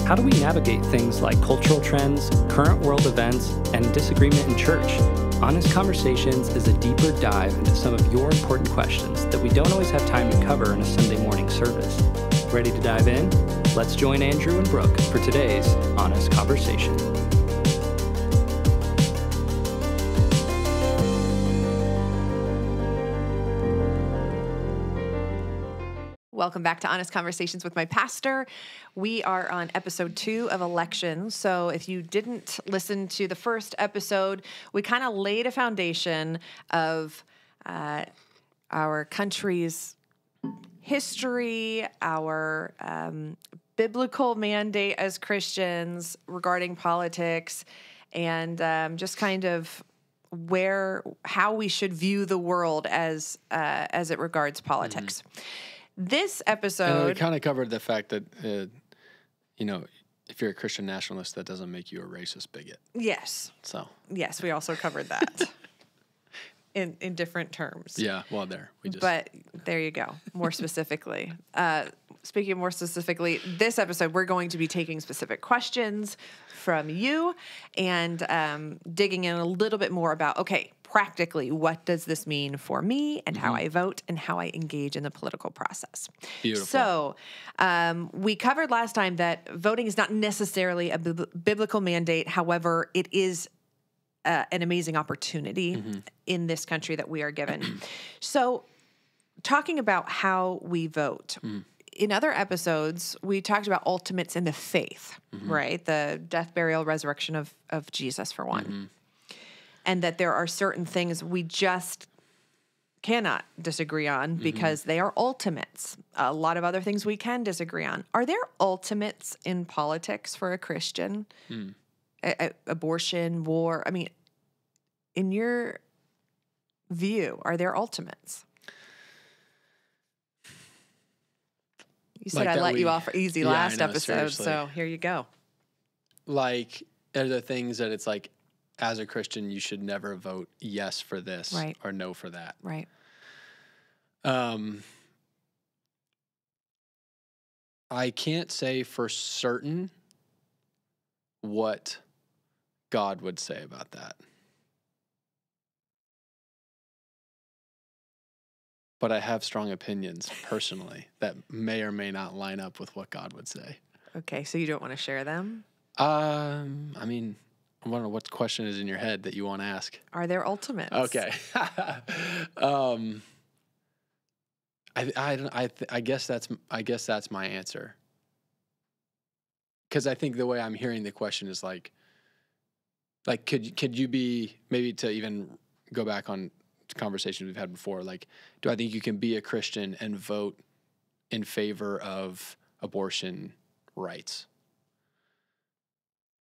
How do we navigate things like cultural trends, current world events, and disagreement in church? Honest Conversations is a deeper dive into some of your important questions that we don't always have time to cover in a Sunday morning service. Ready to dive in? Let's join Andrew and Brooke for today's Honest Conversation. Welcome back to Honest Conversations with my pastor. We are on episode 2 of elections. So if you didn't listen to the first episode, we kind of laid a foundation of our country's history, our biblical mandate as Christians regarding politics, and just kind of how we should view the world as it regards politics. Mm-hmm. This episode... And we kind of covered the fact that, if you're a Christian nationalist, that doesn't make you a racist bigot. Yes. So. Yes, we also covered that in different terms. Yeah, well, But there you go, more specifically. Speaking of more specifically, this episode, we're going to be taking specific questions from you and digging in a little bit more about, okay, practically, what does this mean for me and how I vote and how I engage in the political process? Beautiful. So we covered last time that voting is not necessarily a biblical mandate. However, it is an amazing opportunity in this country that we are given. So talking about how we vote, in other episodes, we talked about ultimates in the faith, right? The death, burial, resurrection of Jesus, for one. And that there are certain things we just cannot disagree on because they are ultimates. A lot of other things we can disagree on. Are there ultimates in politics for a Christian? Abortion, war? I mean, in your view, are there ultimates? You said I let you off easy last episode, seriously. So here you go. Like, are there things that it's like, as a Christian, you should never vote yes for this or no for that? Right. I can't say for certain what God would say about that. But I have strong opinions personally that may or may not line up with what God would say. Okay, so you don't want to share them? I mean, I wonder what question is in your head that you want to ask. Are there ultimates? Okay. I guess that's my answer. Because I think the way I'm hearing the question is like could you be, maybe to even go back on conversations we've had before, like, do I think you can be a Christian and vote in favor of abortion rights?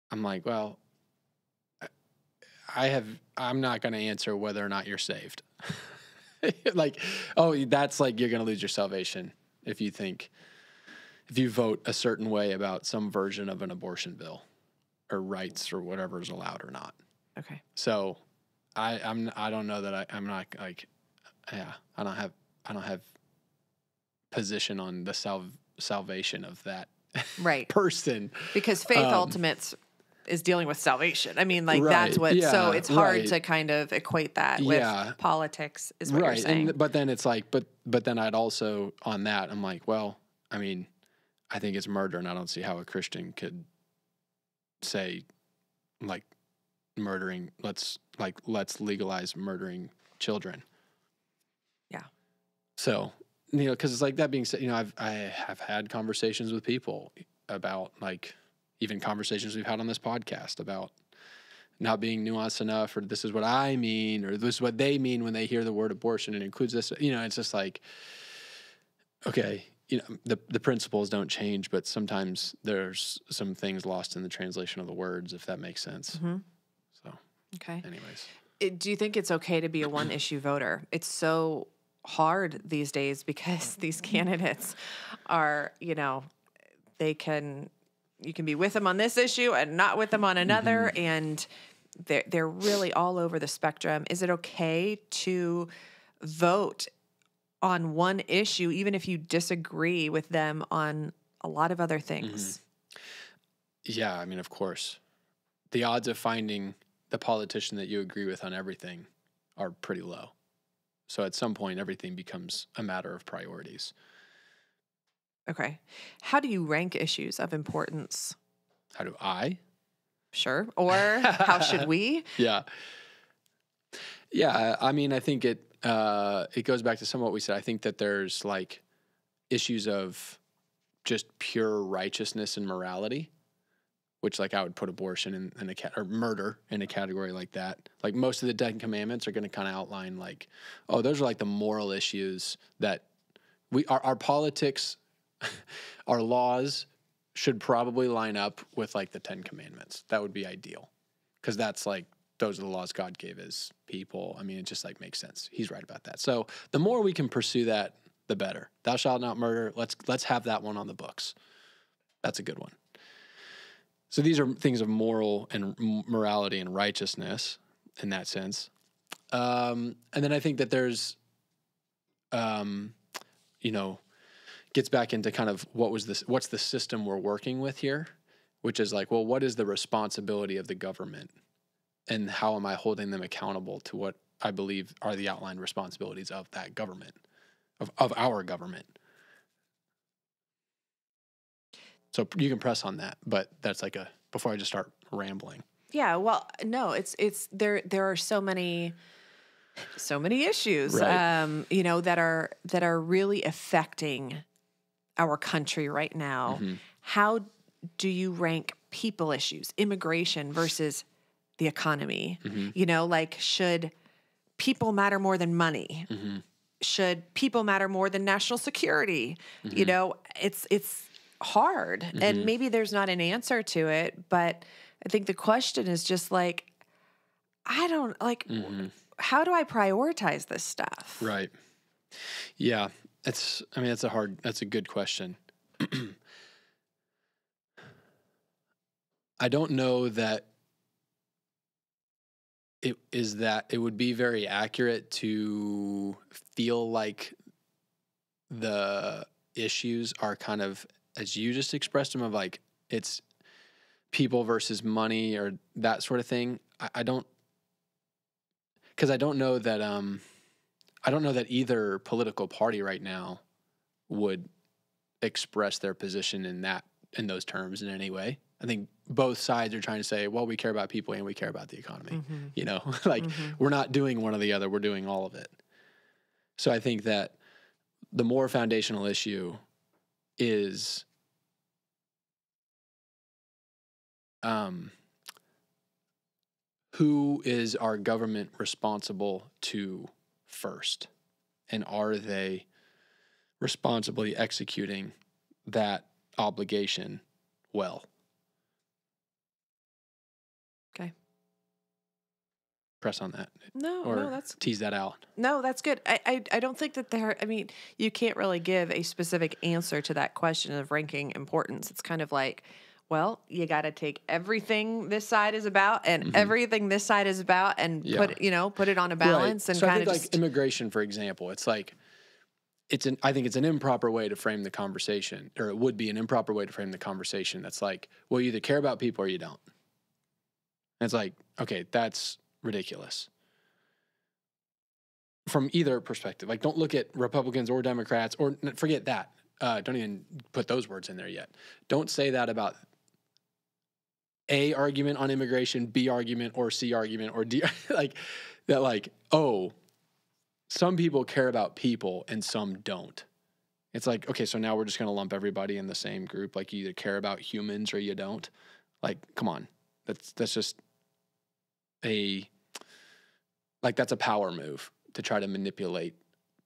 I'm like, well, I'm not going to answer whether or not you're saved. Like, oh, that's like you're going to lose your salvation if you vote a certain way about some version of an abortion bill or rights or whatever is allowed or not. Okay. So I don't know that I'm not like, yeah, I don't have position on the salvation of that person. Because faith ultimates is dealing with salvation. I mean, like that's what, so it's hard to kind of equate that with politics is what you're saying. But then it's like, but then I'd also, on that, I'm like, well, I mean, I think it's murder and I don't see how a Christian could say like murdering, let's legalize murdering children. Yeah. So, cause it's like, that being said, I have had conversations with people about like, even conversations we've had on this podcast about not being nuanced enough, or this is what I mean, or this is what they mean when they hear the word abortion. It includes this, it's just like, okay, the principles don't change, but sometimes there's some things lost in the translation of the words, if that makes sense. So, okay. Anyways. Do you think it's okay to be a one-issue voter? It's so hard these days because these candidates are, you can be with them on this issue and not with them on another, and they're really all over the spectrum. Is it okay to vote on one issue, even if you disagree with them on a lot of other things? Yeah, I mean, of course. The odds of finding the politician that you agree with on everything are pretty low. So at some point, everything becomes a matter of priorities. Okay. How do you rank issues of importance? How do I? Sure. Or how should we? Yeah. Yeah, I mean, I think it goes back to some of what we said. I think that there's like issues of just pure righteousness and morality, which like I would put abortion in or murder in a category like that. Like most of the 10 Commandments are going to kind of outline like, oh, those are like the moral issues that our politics, our laws should probably line up with like the 10 Commandments. That would be ideal, because that's like, those are the laws God gave his people. I mean, it just like makes sense. He's right about that. So the more we can pursue that, the better. Thou shalt not murder. Let's have that one on the books. That's a good one. So these are things of moral and morality and righteousness in that sense. And then I think that there's, gets back into kind of what's the system we're working with here, which is like, well, what is the responsibility of the government? And how am I holding them accountable to what I believe are the outlined responsibilities of that government, of our government? So you can press on that, but that's like before I just start rambling. Yeah, well, no, it's there are so many issues, Right. that are really affecting our country right now. Mm-hmm. How do you rank people issues, immigration versus the economy? Mm-hmm. Like, should people matter more than money? Mm-hmm. Should people matter more than national security? Mm-hmm. It's hard, Mm-hmm. and maybe there's not an answer to it, but I think the question is just like, I don't like, Mm-hmm. how do I prioritize this stuff? Right. Yeah. That's a good question. I don't know that it would be very accurate to feel like the issues are kind of, as you just expressed them, of like, it's people versus money or that sort of thing. I don't know that either political party right now would express their position in those terms in any way. I think both sides are trying to say, well, we care about people and we care about the economy. Mm-hmm. Like Mm-hmm. we're not doing one or the other, we're doing all of it. So I think that the more foundational issue is who is our government responsible to first? And are they responsibly executing that obligation well? Okay. Press on that. No, that's tease that out. No, that's good. I don't think that you can't really give a specific answer to that question of ranking importance. It's kind of like, well, you got to take everything this side is about and everything this side is about and put it on a balance and so kind I of think just like immigration, for example, it's like, I think it's an improper way to frame the conversation, or it would be an improper way to frame the conversation. That's like, well, you either care about people or you don't. And it's like, okay, that's ridiculous. From either perspective, like don't look at Republicans or Democrats, or forget that. Don't even put those words in there yet. Don't say that about A argument on immigration, B argument, or C argument, or D, like that, like, oh, some people care about people and some don't. It's like, okay, so now we're just going to lump everybody in the same group. Like you either care about humans or you don't. Like, come on. That's just that's a power move to try to manipulate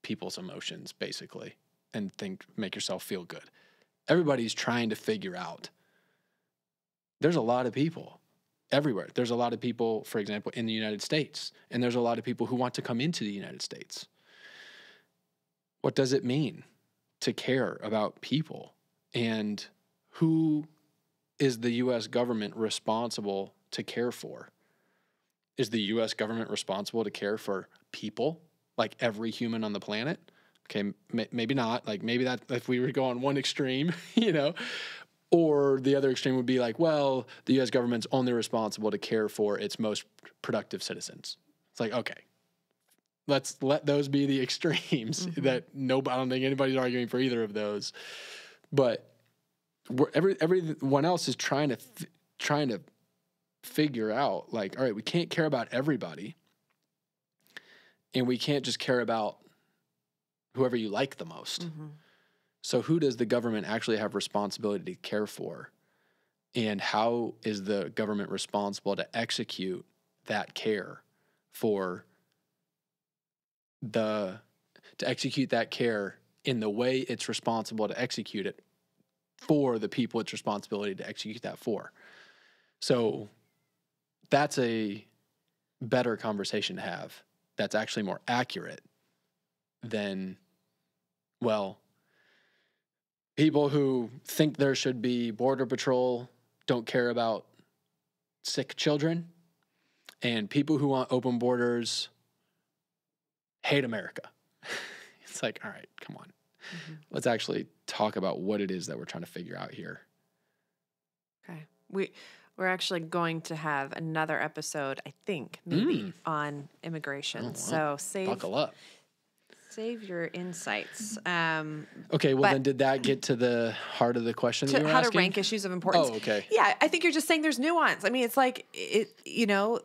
people's emotions, basically, and make yourself feel good. Everybody's trying to figure out. There's a lot of people everywhere. There's a lot of people, for example, in the United States, and there's a lot of people who want to come into the United States. What does it mean to care about people? And who is the U.S. government responsible to care for? Is the U.S. government responsible to care for people, like every human on the planet? Okay, maybe not. Like maybe that if we were to go on one extreme, Or the other extreme would be like, well, the U.S. government's only responsible to care for its most productive citizens. It's like, okay, let's let those be the extremes. That I don't think anybody's arguing for either of those. But everyone else is trying to figure out, like, all right, we can't care about everybody, and we can't just care about whoever you like the most. So who does the government actually have responsibility to care for? And how is the government responsible to execute that care in the way it's responsible to execute it for the people it's responsibility to execute that for? So that's a better conversation to have. That's actually more accurate than, well, people who think there should be border patrol don't care about sick children, and people who want open borders hate America. It's like, all right, come on. Let's actually talk about what it is that we're trying to figure out here. Okay. We're actually going to have another episode, I think, maybe, on immigration. So buckle up. Save your insights. Okay, well then did that get to the heart of the question that you were asking? How to rank issues of importance. Oh, okay. Yeah, I think you're just saying there's nuance. I mean, it's like, you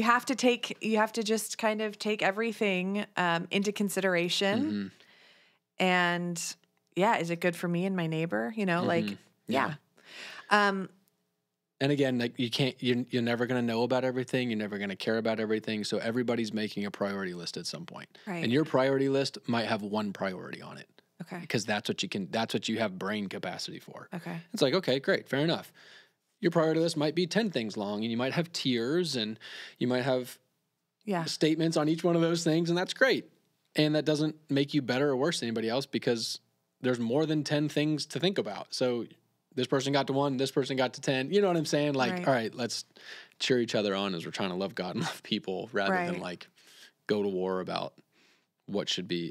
have to just kind of take everything into consideration. And yeah, is it good for me and my neighbor? Yeah. And again, like you're never going to know about everything. You're never going to care about everything. So everybody's making a priority list at some point. Right. And your priority list might have one priority on it. Okay. Because that's what you have brain capacity for. Okay. It's like, okay, great, fair enough. Your priority list might be 10 things long, and you might have tiers, and you might have statements on each one of those things, and that's great. And that doesn't make you better or worse than anybody else, because there's more than 10 things to think about. So this person got to 1, this person got to 10. You know what I'm saying? Like, all right, let's cheer each other on as we're trying to love God and love people, rather than like go to war about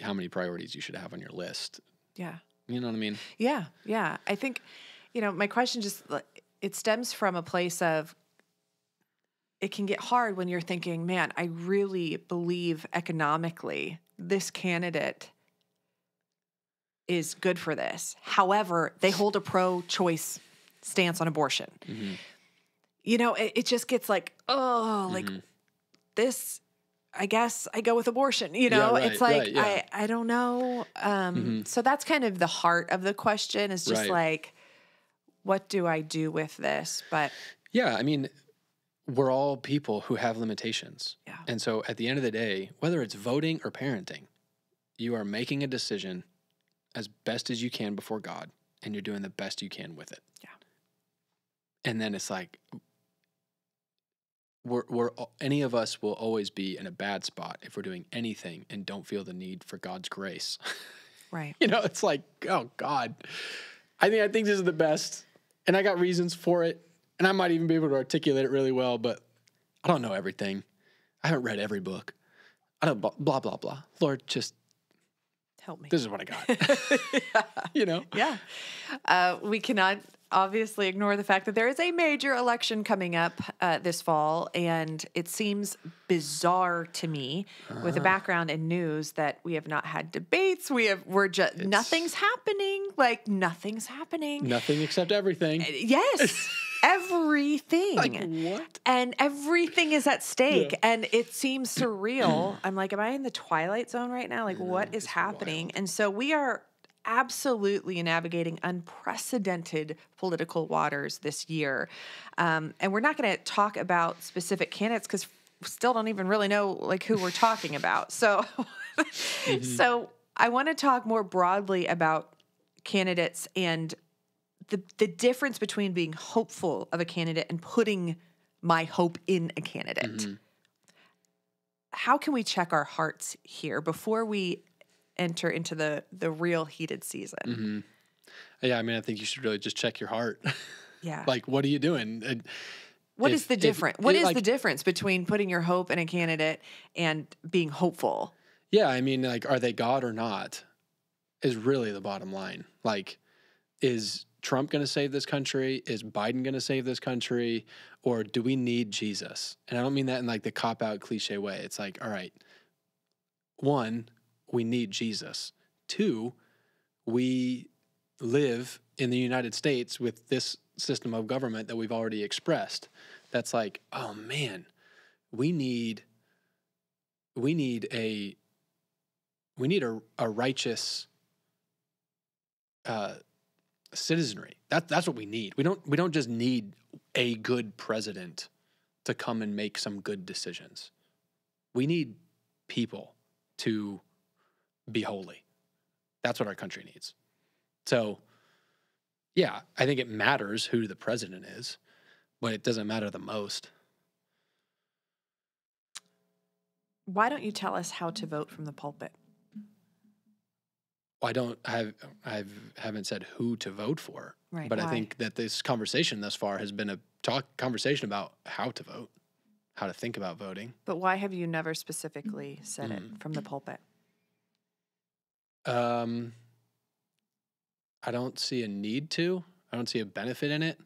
how many priorities you should have on your list. Yeah. You know what I mean? Yeah. Yeah. I think, my question it stems from a place of, it can get hard when you're thinking, man, I really believe economically this candidate is good for this. However, they hold a pro-choice stance on abortion. It just gets like, this, I guess I go with abortion. It's like, I don't know. So that's kind of the heart of the question, is just like, what do I do with this? But yeah, I mean, we're all people who have limitations. Yeah. And so at the end of the day, whether it's voting or parenting, you are making a decision as best as you can before God, and you're doing the best you can with it. Yeah. And then it's like, any of us will always be in a bad spot if we're doing anything and don't feel the need for God's grace. Right. It's like, oh God, I think this is the best, and I got reasons for it, and I might even be able to articulate it really well, but I don't know everything. I haven't read every book. I don't blah, blah, blah. Lord, just help me. This is what I got. Yeah. We cannot obviously ignore the fact that there is a major election coming up this fall, and it seems bizarre to me with a background in news that we have not had debates. Nothing's happening. Like, nothing's happening. Nothing except everything. Yes. Everything. Like, what? And everything is at stake. Yeah. And it seems surreal. I'm like, am I in the twilight zone right now? Like, what is happening? Wild. And so we are absolutely navigating unprecedented political waters this year. And we're not going to talk about specific candidates because we still don't even really know like who we're talking about. So, so I want to talk more broadly about candidates and the difference between being hopeful of a candidate and putting my hope in a candidate. How can we check our hearts here before we enter into the real heated season? Yeah, I mean, I think you should really just check your heart. Yeah. Like, what are you doing? What is the difference between putting your hope in a candidate and being hopeful? Yeah, I mean, like, are they God or not is really the bottom line. Like, is Trump going to save this country? Is Biden going to save this country? Or do we need Jesus? And I don't mean that in like the cop-out cliche way. It's like, all right, one, we need Jesus. Two, we live in the United States with this system of government that we've already expressed. That's like, oh man, we need a righteous citizenry. That's what we need. We don't just need a good president to come and make some good decisions. We need people to be holy. That's what our country needs. So, yeah, I think it matters who the president is, but it doesn't matter the most. Why don't you tell us how to vote from the pulpit? I haven't said who to vote for, Right, but why? I think that this conversation thus far has been a conversation about how to vote, how to think about voting. But why have you never specifically said it from the pulpit? I don't see a need to. I don't see a benefit in it.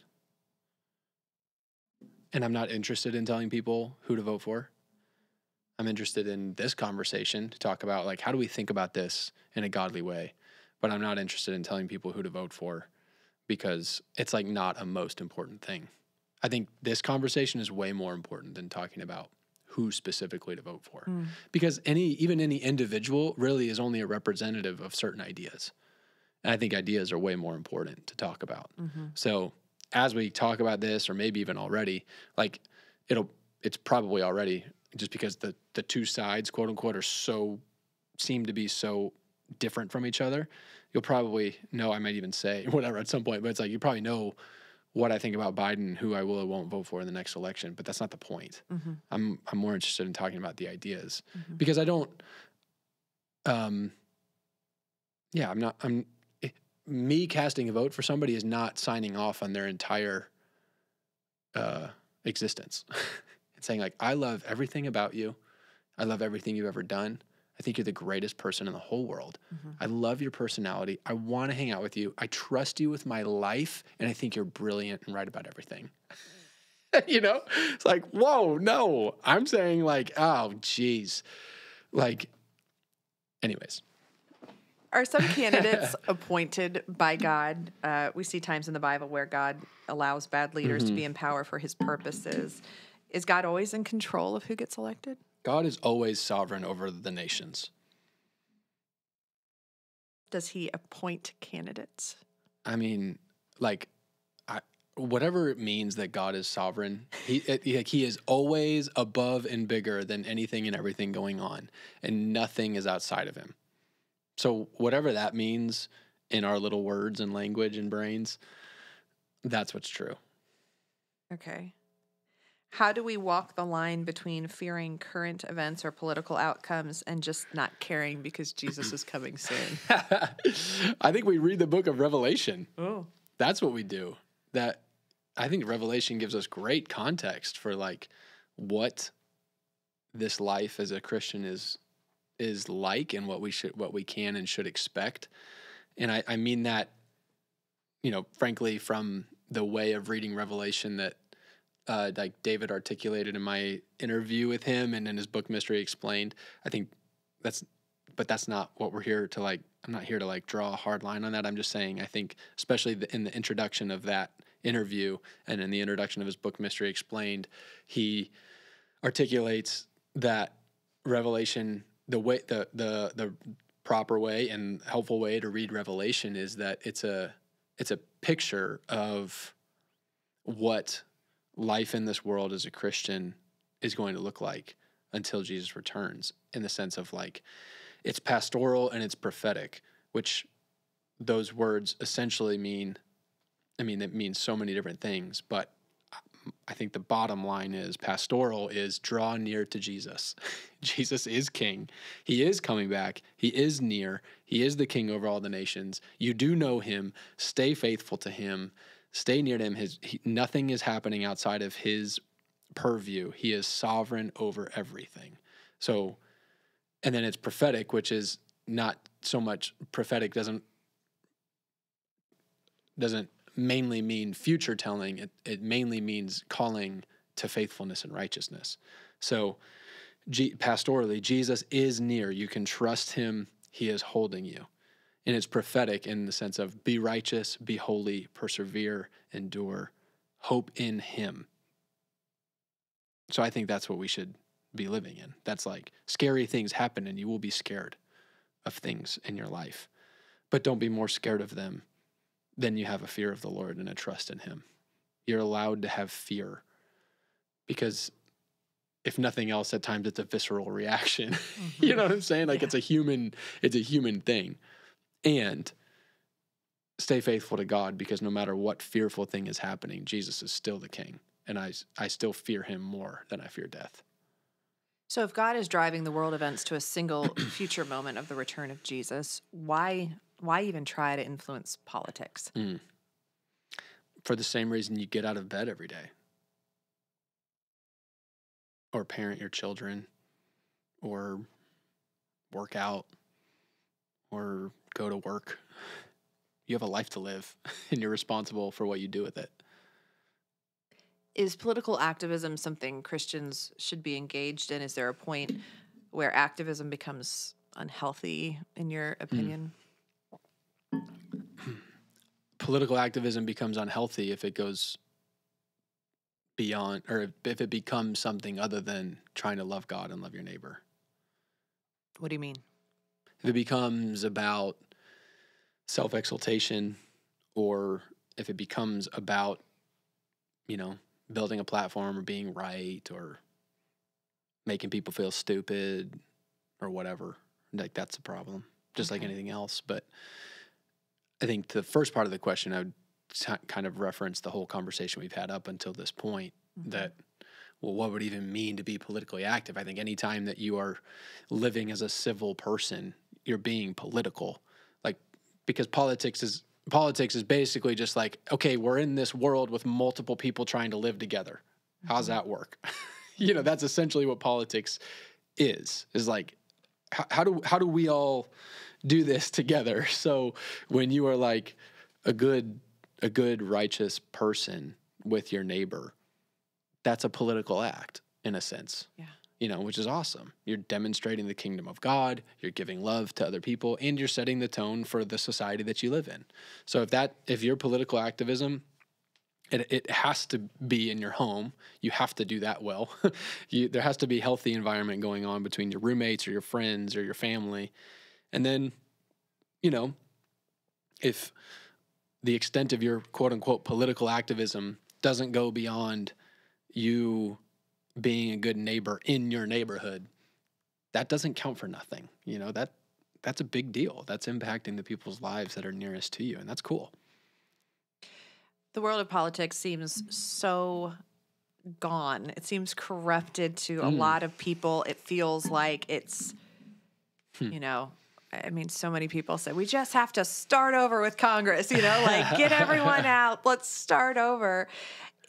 And I'm not interested in telling people who to vote for. I'm interested in this conversation to talk about, like, how do we think about this in a godly way? But I'm not interested in telling people who to vote for because it's, like, not a most important thing. I think this conversation is way more important than talking about who specifically to vote for. Because even any individual really is only a representative of certain ideas. And I think ideas are way more important to talk about. So as we talk about this, or maybe even already, like, it's probably already, just because the two sides, quote unquote, seem to be so different from each other. You'll probably know, I might even say whatever at some point, but it's like, you probably know what I think about Biden, who I will or won't vote for in the next election, but that's not the point. I'm more interested in talking about the ideas because I don't, me casting a vote for somebody is not signing off on their entire existence. It's saying, like, I love everything about you. I love everything you've ever done. I think you're the greatest person in the whole world. I love your personality. I want to hang out with you. I trust you with my life, and I think you're brilliant and right about everything. You know? It's like, whoa, no. I'm saying, like, oh, geez. Like, anyways. Are some candidates appointed by God? We see times in the Bible where God allows bad leaders to be in power for his purposes. Is God always in control of who gets elected? God is always sovereign over the nations. Does he appoint candidates? I mean, like, whatever it means that God is sovereign, he is always above and bigger than anything and everything going on, and nothing is outside of him. So whatever that means in our little words and language and brains, that's what's true. Okay. How do we walk the line between fearing current events or political outcomes and just not caring because Jesus is coming soon? I think we read the book of Revelation. Oh. That's what we do. I think Revelation gives us great context for, like, what this life as a Christian is like, and what we can and should expect. And I mean that, frankly, from the way of reading Revelation that like David articulated in my interview with him and in his book Mystery Explained. I think that's not what we're here to, like. I'm not here to, like, draw a hard line on that. I'm just saying, I think especially in the introduction of that interview and in the introduction of his book Mystery Explained, he articulates that Revelation, the proper way and helpful way to read Revelation is that it's a picture of what life in this world as a Christian is going to look like until Jesus returns, in the sense of, like, it's pastoral and it's prophetic, which those words essentially mean, it means so many different things, but I think the bottom line is pastoral is draw near to Jesus. Jesus is king. He is coming back. He is near. He is the king over all the nations. You do know him. Stay faithful to him. Stay near to him. Nothing is happening outside of his purview. He is sovereign over everything. So, and then it's prophetic, which is not so much prophetic, doesn't mainly mean future telling. It mainly means calling to faithfulness and righteousness. So pastorally, Jesus is near. You can trust him. He is holding you. And it's prophetic in the sense of be righteous, be holy, persevere, endure, hope in him. So I think that's what we should be living in. That's like scary things happen and you will be scared of things in your life. But don't be more scared of them than you have a fear of the Lord and a trust in him. You're allowed to have fear because if nothing else, at times it's a visceral reaction. Mm-hmm. You know what I'm saying? Like it's a human thing. And stay faithful to God because no matter what fearful thing is happening, Jesus is still the king. And I still fear him more than I fear death. So if God is driving the world events to a single future moment of the return of Jesus, why even try to influence politics? For the same reason you get out of bed every day. Or parent your children. Or work out. Or go to work. You have a life to live, and you're responsible for what you do with it. Is political activism something Christians should be engaged in? Is there a point where activism becomes unhealthy, in your opinion? Political activism becomes unhealthy if it goes beyond, or if it becomes something other than trying to love God and love your neighbor. What do you mean? If it becomes about self-exaltation, or if it becomes about, building a platform or being right or making people feel stupid or whatever, like that's a problem, just like anything else. But I think the first part of the question, I would kind of reference the whole conversation we've had up until this point, that, well, what would it even mean to be politically active? I think anytime that you are living as a civil person, you're being political, like, because politics is basically just like, okay, we're in this world with multiple people trying to live together. How's that work? That's essentially what politics is like, how do we all do this together? So when you are like a good, righteous person with your neighbor, that's a political act in a sense. Yeah. Which is awesome. You're demonstrating the kingdom of God, you're giving love to other people, and you're setting the tone for the society that you live in. So if your political activism, it has to be in your home. You have to do that well. There has to be a healthy environment going on between your roommates or your friends or your family. And then, if the extent of your quote unquote political activism doesn't go beyond you being a good neighbor in your neighborhood, that doesn't count for nothing. That's a big deal. That's impacting the people's lives that are nearest to you, and that's cool. The world of politics seems so gone. It seems corrupted to a lot of people. It feels like it's, so many people say, we just have to start over with Congress, like get everyone out. Let's start over.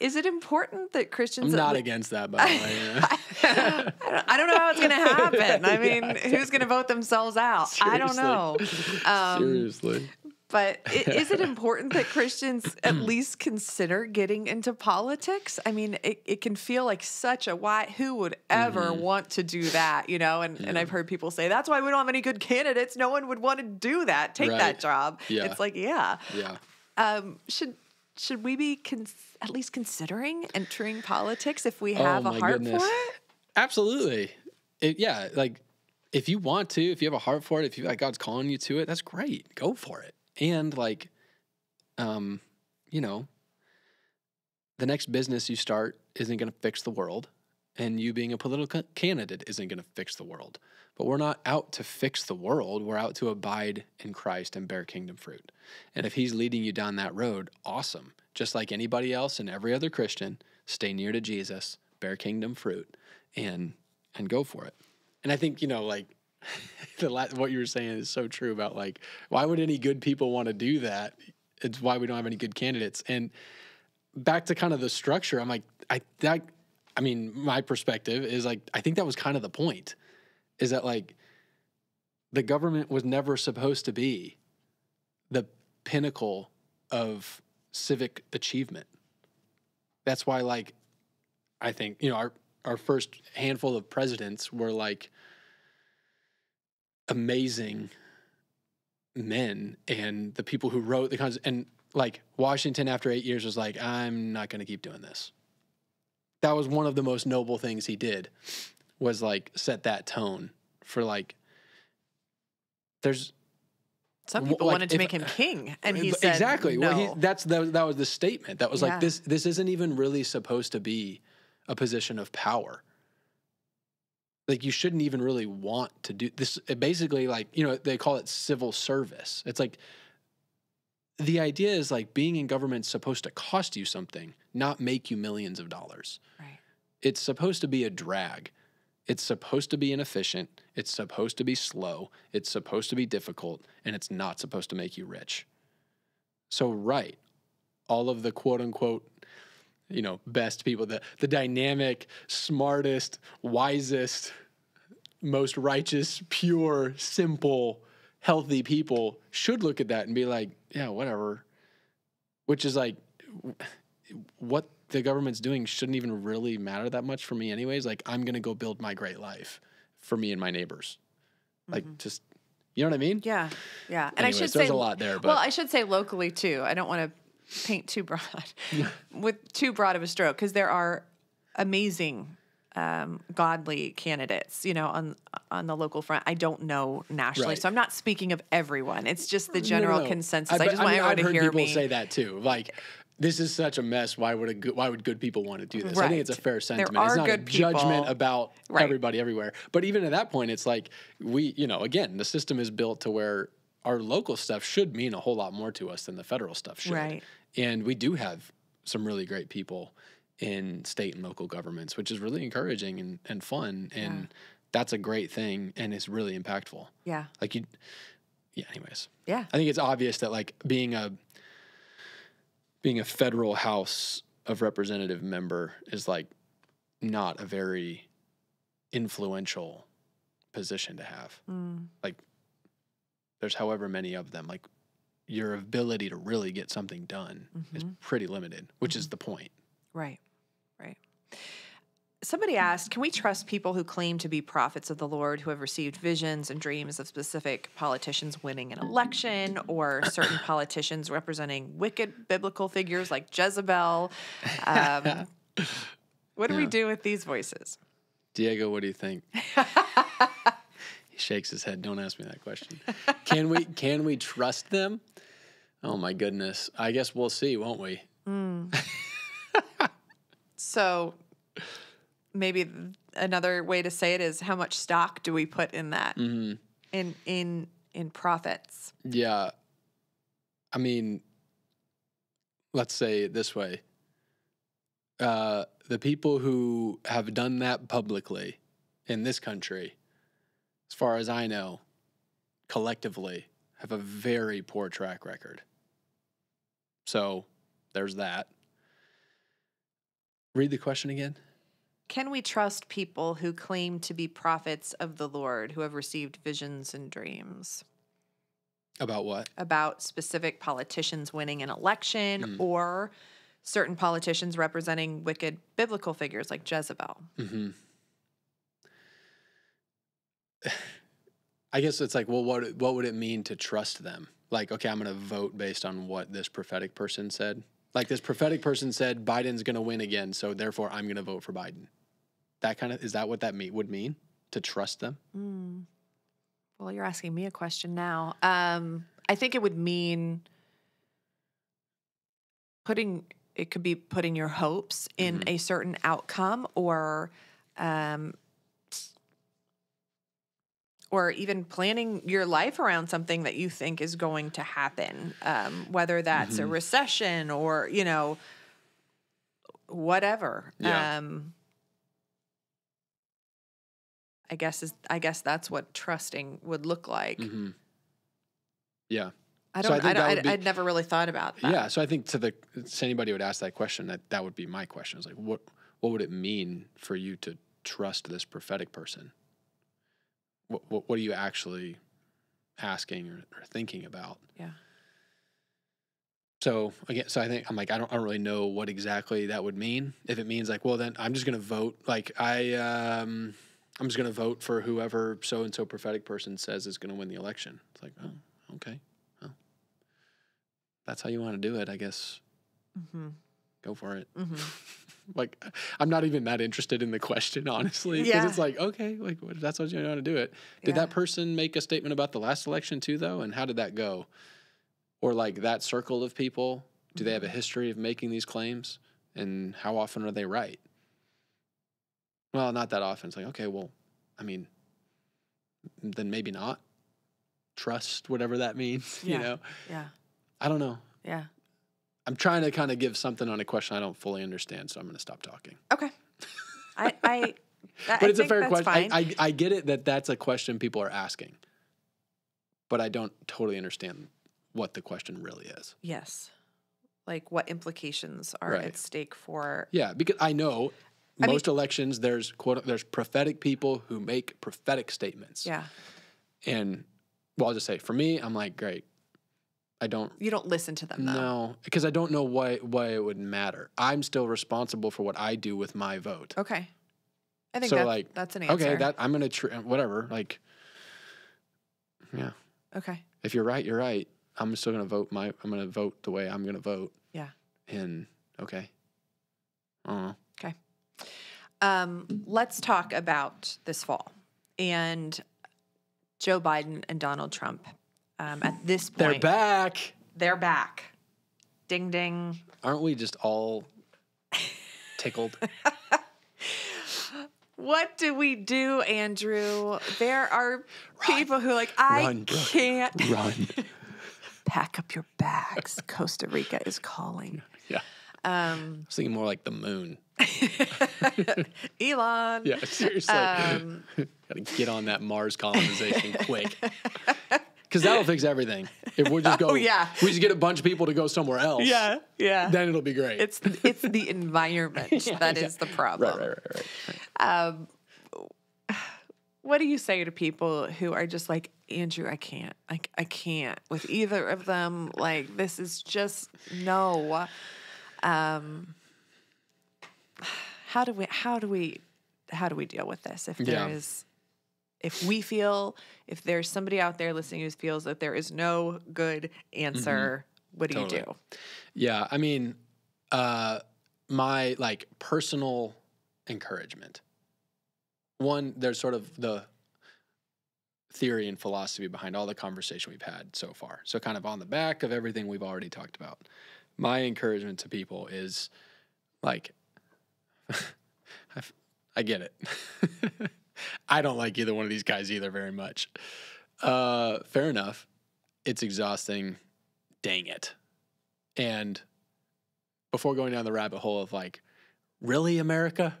Is it important that Christians... I'm not against that, by the way. I don't know how it's going to happen. I mean, who's going to vote themselves out? Seriously. I don't know. Seriously. But is it important that Christians at least consider getting into politics? I mean, it can feel like such a why. Who would ever want to do that, And I've heard people say, that's why we don't have any good candidates. No one would want to do that, take that job. Yeah. It's like, yeah. Should we be at least considering entering politics if we have a heart for it? Absolutely. Like if you want to, if you have a heart for it, if you like God's calling you to it, that's great. Go for it. And like, the next business you start isn't going to fix the world, and you being a political candidate isn't going to fix the world. But we're not out to fix the world. We're out to abide in Christ and bear kingdom fruit. And if he's leading you down that road, awesome. Just like anybody else and every other Christian, stay near to Jesus, bear kingdom fruit, and go for it. And I think, what you were saying is so true about like, why would any good people want to do that? It's why we don't have any good candidates. And back to kind of the structure, I'm like, my perspective is like, I think that was kind of the point, is that like the government was never supposed to be the pinnacle of civic achievement. That's why, like, I think, you know, our first handful of presidents were like amazing men, and the people who wrote the and like Washington after 8 years was like, I'm not going to keep doing this. That was one of the most noble things he did, was like set that tone for like, there's some people like, wanted to make him king, and he said exactly. no. Well, that was the statement. That was like, this isn't even really supposed to be a position of power. Like, you shouldn't even really want to do this. It basically, like, you know, they call it civil service. It's like, the idea is like being in government's supposed to cost you something, not make you millions of dollars. Right. It's supposed to be a drag. It's supposed to be inefficient. It's supposed to be slow. It's supposed to be difficult, and it's not supposed to make you rich. So, right, all of the quote unquote, you know, best people, the dynamic, smartest, wisest, most righteous, pure, simple, healthy people should look at that and be like, yeah, whatever. Which is like, what the government's doing shouldn't even really matter that much for me anyways. Like, I'm going to go build my great life for me and my neighbors. Like, just, you know what I mean? Yeah. Yeah. And Anyways, I should there's say, a lot there, but well, I should say locally too. I don't want to paint too broad with too broad of a stroke, because there are amazing godly candidates, you know, on the local front. I don't know nationally, Right. so I'm not speaking of everyone. It's just the general No. consensus. I just want everyone I've to heard hear people me say that too. Like, this is such a mess. Why would good people want to do this? I think it's a Right. fair sentiment. There It's are not good a judgment people. about Right. everybody everywhere. But even at that point, it's like, we, you know, again, the system is built to where our local stuff should mean a whole lot more to us than the federal stuff should. Right. And we do have some really great people in state and local governments, which is really encouraging and fun. And that's a great thing, and it's really impactful. Yeah. Like, anyways. Yeah. I think it's obvious that, like, being a federal House of Representative member is like not a very influential position to have. Like, there's however many of them. Like, your ability to really get something done is pretty limited, which is the point. Right. Right. Somebody asked, can we trust people who claim to be prophets of the Lord, who have received visions and dreams of specific politicians winning an election, or certain politicians representing wicked biblical figures like Jezebel? What do we do with these voices? Diego, what do you think? He shakes his head. Don't ask me that question. Can we trust them? Oh my goodness. I guess we'll see, won't we? So maybe another way to say it is, how much stock do we put in that, in prophets? Yeah. I mean, let's say it this way. The people who have done that publicly in this country, as far as I know, collectively, have a very poor track record. So there's that. Read the question again. Can we trust people who claim to be prophets of the Lord, who have received visions and dreams? About what? About specific politicians winning an election, or certain politicians representing wicked biblical figures like Jezebel. I guess it's like, well, what would it mean to trust them? Like, okay, I'm going to vote based on what this prophetic person said. Like, this prophetic person said Biden's going to win again, so therefore I'm going to vote for Biden. Is that what that would mean, to trust them? Well, you're asking me a question now. I think it would mean it could be putting your hopes in a certain outcome, or even planning your life around something that you think is going to happen, whether that's a recession or, you know, whatever. Yeah. I guess that's what trusting would look like. Yeah. I'd never really thought about that. Yeah. So I think to anybody who would ask that question, that would be my question. It's like, what would it mean for you to trust this prophetic person? What are you actually asking or thinking about? Yeah. So again, so I think I'm like, I don't really know what exactly that would mean. If it means like, well, then I'm just going to vote. Like I'm just going to vote for whoever so-and-so prophetic person says is going to win the election. It's like, oh, okay. Well, that's how you want to do it, I guess. Mm-hmm. Go for it. Mm-hmm. Like, I'm not even that interested in the question, honestly, because it's like, okay, like that's what you want to do it. Did that person make a statement about the last election too, though? And how did that go? Or like that circle of people, do they have a history of making these claims? And how often are they right? Well, not that often. It's like, okay, well, I mean, then maybe not. Trust, whatever that means, you know? Yeah. I don't know. Yeah. I'm trying to kind of give something on a question I don't fully understand, so I'm going to stop talking. Okay. But it's a fair question. Fine. I get it that that's a question people are asking, but I don't totally understand what the question really is. Yes. Like what implications are at stake for... Yeah, because I know most elections, there's prophetic people who make prophetic statements. Yeah. And, well, I'll just say, for me, I'm like, great. You don't listen to them, though. No, because I don't know why it would matter. I'm still responsible for what I do with my vote. Okay. I think that's an answer. Okay, I'm going to, whatever, like, yeah. Okay. If you're right, you're right. I'm still going to vote I'm going to vote the way I'm going to vote. Yeah. And, okay. Okay. Let's talk about this fall and Joe Biden and Donald Trump. At this point, they're back. They're back. Ding, ding. Aren't we just all tickled? What do we do, Andrew? There are people who are like, I can't. Run. Pack up your bags. Costa Rica is calling. Yeah. I was thinking more like the moon. Elon. Yeah, seriously. Gotta get on that Mars colonization quick. Because that'll fix everything. If we just go, we just get a bunch of people to go somewhere else. Yeah. Then it'll be great. It's the environment that is the problem. Right. What do you say to people who are just like, Andrew, I can't. I can't with either of them. Like, this is just no. How do we deal with this? If there's somebody out there listening who feels that there is no good answer, what do you do? Yeah, I mean, my personal encouragement. One, there's sort of the theory and philosophy behind all the conversation we've had so far. So kind of on the back of everything we've already talked about. My encouragement to people is like, I get it. I don't like either one of these guys either very much. Fair enough. It's exhausting. Dang it. And before going down the rabbit hole of like, really, America?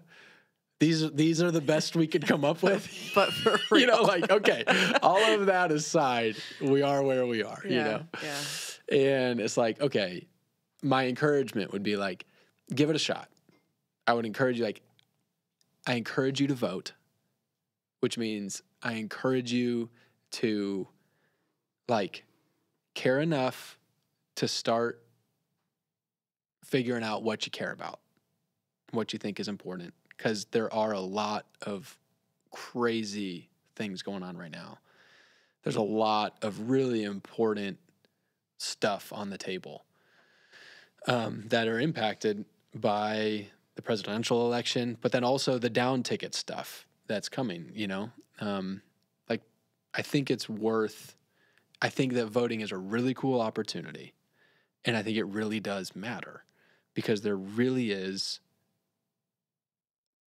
These are the best we could come up with? But for real. Okay, all of that aside, we are where we are, Yeah. And it's like, okay, my encouragement would be like, give it a shot. I would encourage you, I encourage you to vote, which means I encourage you to, care enough to start figuring out what you care about, what you think is important, because there are a lot of crazy things going on right now. There's a lot of really important stuff on the table that are impacted by the presidential election, but then also the down ticket stuff that's coming, I think I think that voting is a really cool opportunity, and I think it really does matter because there really is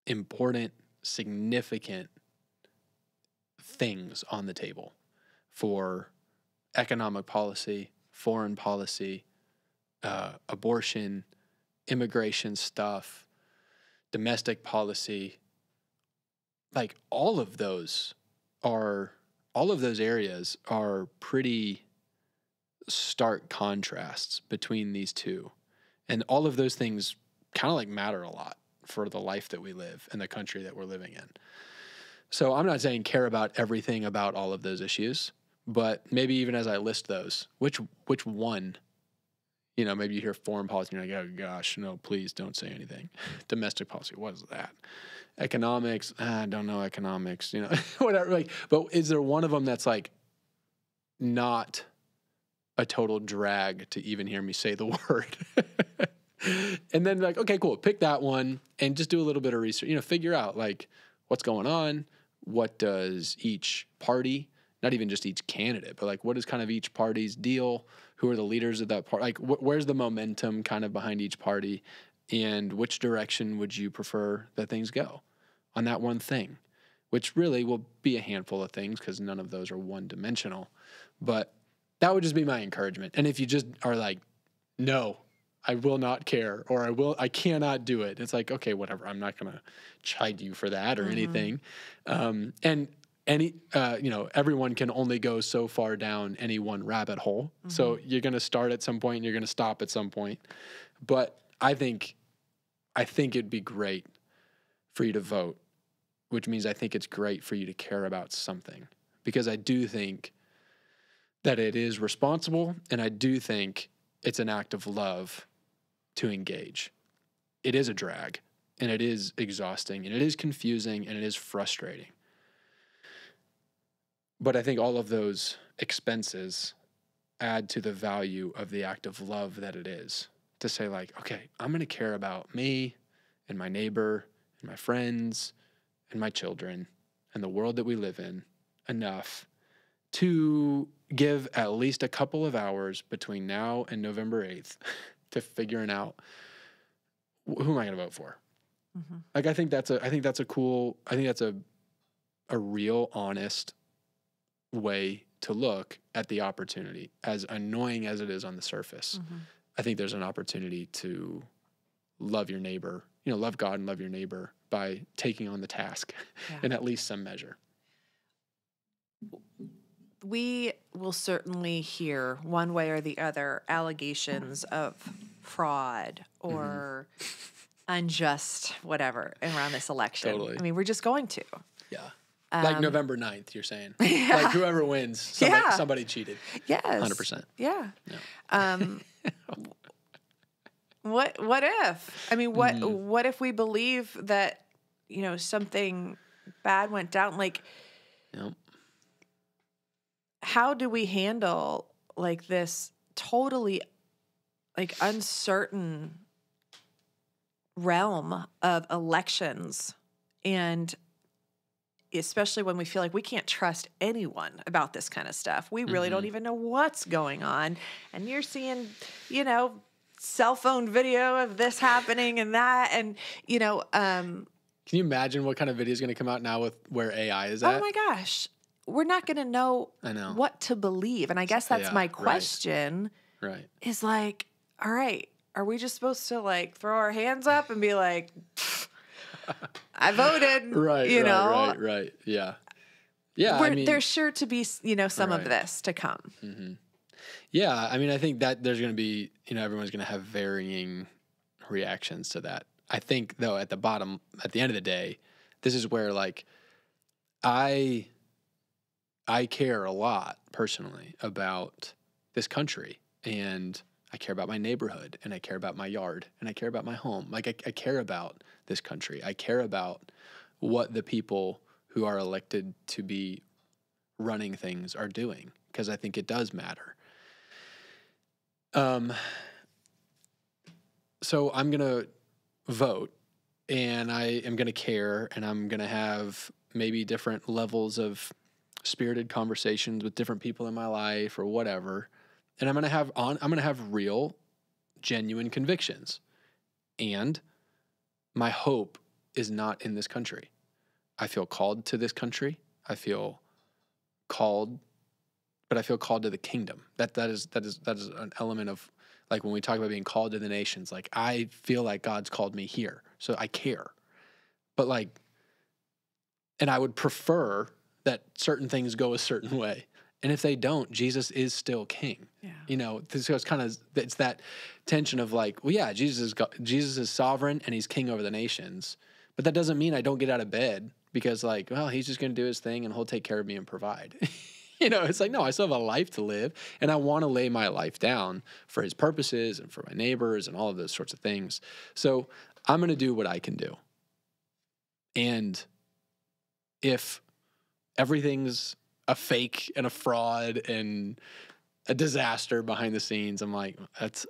important, significant things on the table for economic policy, foreign policy, abortion, immigration stuff, domestic policy. All of those areas are pretty stark contrasts between these two. And all of those things kind of matter a lot for the life that we live and the country that we're living in. So I'm not saying care about everything about all of those issues, but maybe even as I list those, which one, maybe you hear foreign policy and you're like, oh gosh, no, please don't say anything. Domestic policy, what is that? Economics, I don't know economics, whatever. Like, but is there one of them that's like not a total drag to even hear me say the word? And then like, okay, cool, pick that one and just do a little bit of research, figure out like what's going on. What does each party, not even just each candidate, but like what is kind of each party's deal? Who are the leaders of that party? Like where's the momentum kind of behind each party? And which direction would you prefer that things go on that one thing? Which really will be a handful of things because none of those are one-dimensional. But that would just be my encouragement. And if you just are like, no, I will not care, or I cannot do it. It's like, okay, whatever. I'm not going to chide you for that or anything. And everyone can only go so far down any one rabbit hole. So you're going to start at some point and you're going to stop at some point. But I think it'd be great for you to vote, which means I think it's great for you to care about something, because I do think that it is responsible, and I do think it's an act of love to engage. It is a drag, and it is exhausting, and it is confusing, and it is frustrating. But I think all of those expenses add to the value of the act of love that it is to say like, okay, I'm going to care about me and my neighbor and my friends and my children and the world that we live in enough to give at least a couple of hours between now and November 8th to figuring out who am I going to vote for. Like, I think that's a real honest way to look at the opportunity, as annoying as it is on the surface. I think there's an opportunity to love your neighbor, love God and love your neighbor by taking on the task in at least some measure. We will certainly hear one way or the other allegations of fraud or unjust whatever around this election. Totally. I mean, we're just going to. Yeah. Like November 9th, you're saying. Like whoever wins, somebody cheated. Yes. 100%. Yeah. What if? I mean, what if we believe that, something bad went down? Like, how do we handle like this totally like uncertain realm of elections, and especially when we feel like we can't trust anyone about this kind of stuff? We really don't even know what's going on. And you're seeing, cell phone video of this happening and that. And, can you imagine what kind of video is going to come out now with where AI is at? Oh my gosh. We're not going to know what to believe. And I guess that's my question. Right. Is like, all right, are we just supposed to like throw our hands up and be like, I voted, Right. Yeah. Yeah. There's sure to be, some of this to come. Yeah. I mean, I think that there's going to be, everyone's going to have varying reactions to that. I think though, at the end of the day, this is where like, I care a lot personally about this country, and I care about my neighborhood, and I care about my yard, and I care about my home. Like I care about this country. I care about what the people who are elected to be running things are doing, because I think it does matter. So I'm going to vote, and I am going to care, and I'm going to have maybe different levels of spirited conversations with different people in my life or whatever. And I'm going to have real, genuine convictions. And my hope is not in this country. I feel called to this country. I feel called, but I feel called to the kingdom. That is an element of, like, when we talk about being called to the nations, like, I feel like God's called me here, so I care. But like, and I would prefer that certain things go a certain way. And if they don't, Jesus is still king. Yeah. So it's that tension of like, well, yeah, Jesus is sovereign and he's king over the nations. But that doesn't mean I don't get out of bed because like, well, he's just going to do his thing and he'll take care of me and provide. It's like, no, I still have a life to live, and I want to lay my life down for his purposes and for my neighbors and all of those sorts of things. So I'm going to do what I can do. And if everything's a fake and a fraud and a disaster behind the scenes, I'm like,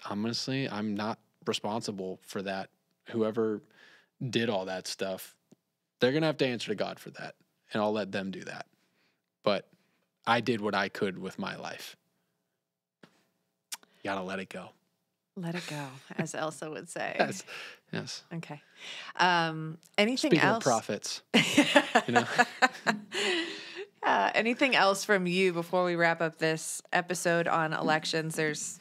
I'm not responsible for that. Whoever did all that stuff, they're going to have to answer to God for that, and I'll let them do that. But I did what I could with my life. You got to let it go. Let it go, as Elsa would say. Yes. Okay. Anything Speaking else? of prophets, anything else from you before we wrap up this episode on elections? There's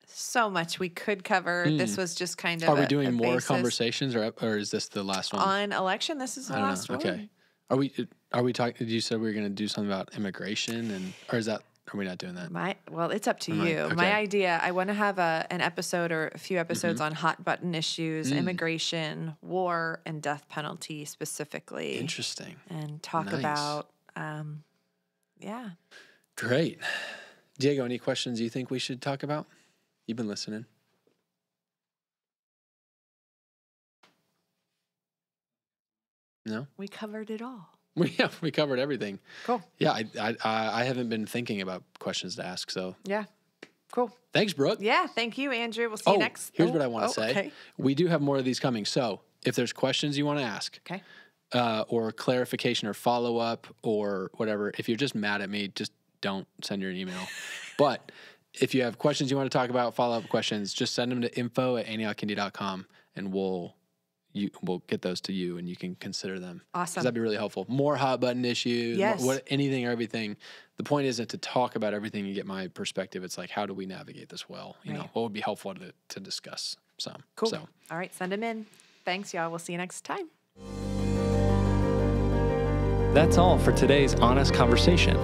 so much we could cover. This was just kind of Are we doing more basis. Conversations, or is this the last one? On election, this is the last one. Okay. Are we talking? You said we were going to do something about immigration, or are we not doing that? Well, it's up to you. Okay. My idea, I want to have an episode or a few episodes on hot button issues, immigration, war, and death penalty specifically. Interesting. And talk about, yeah. Great. Diego, any questions you think we should talk about? You've been listening. No? We covered it all. We covered everything. Cool. Yeah, I haven't been thinking about questions to ask, so. Yeah. Cool. Thanks, Brooke. Yeah, thank you, Andrew. We'll see you next. Here's what I want to say. Okay. We do have more of these coming, so if there's questions you want to ask, Okay. Or clarification or follow-up or whatever, if you're just mad at me, just don't send your email. But if you have questions you want to talk about, follow-up questions, just send them to info@antiochindy.com, and we'll get those to you, and you can consider them. Awesome. That'd be really helpful. More hot button issues, Yes. Anything or everything. The point isn't to talk about everything and get my perspective. It's like, how do we navigate this well? What would be helpful to discuss some. Cool. So. All right, send them in. Thanks, y'all. We'll see you next time. That's all for today's honest conversation.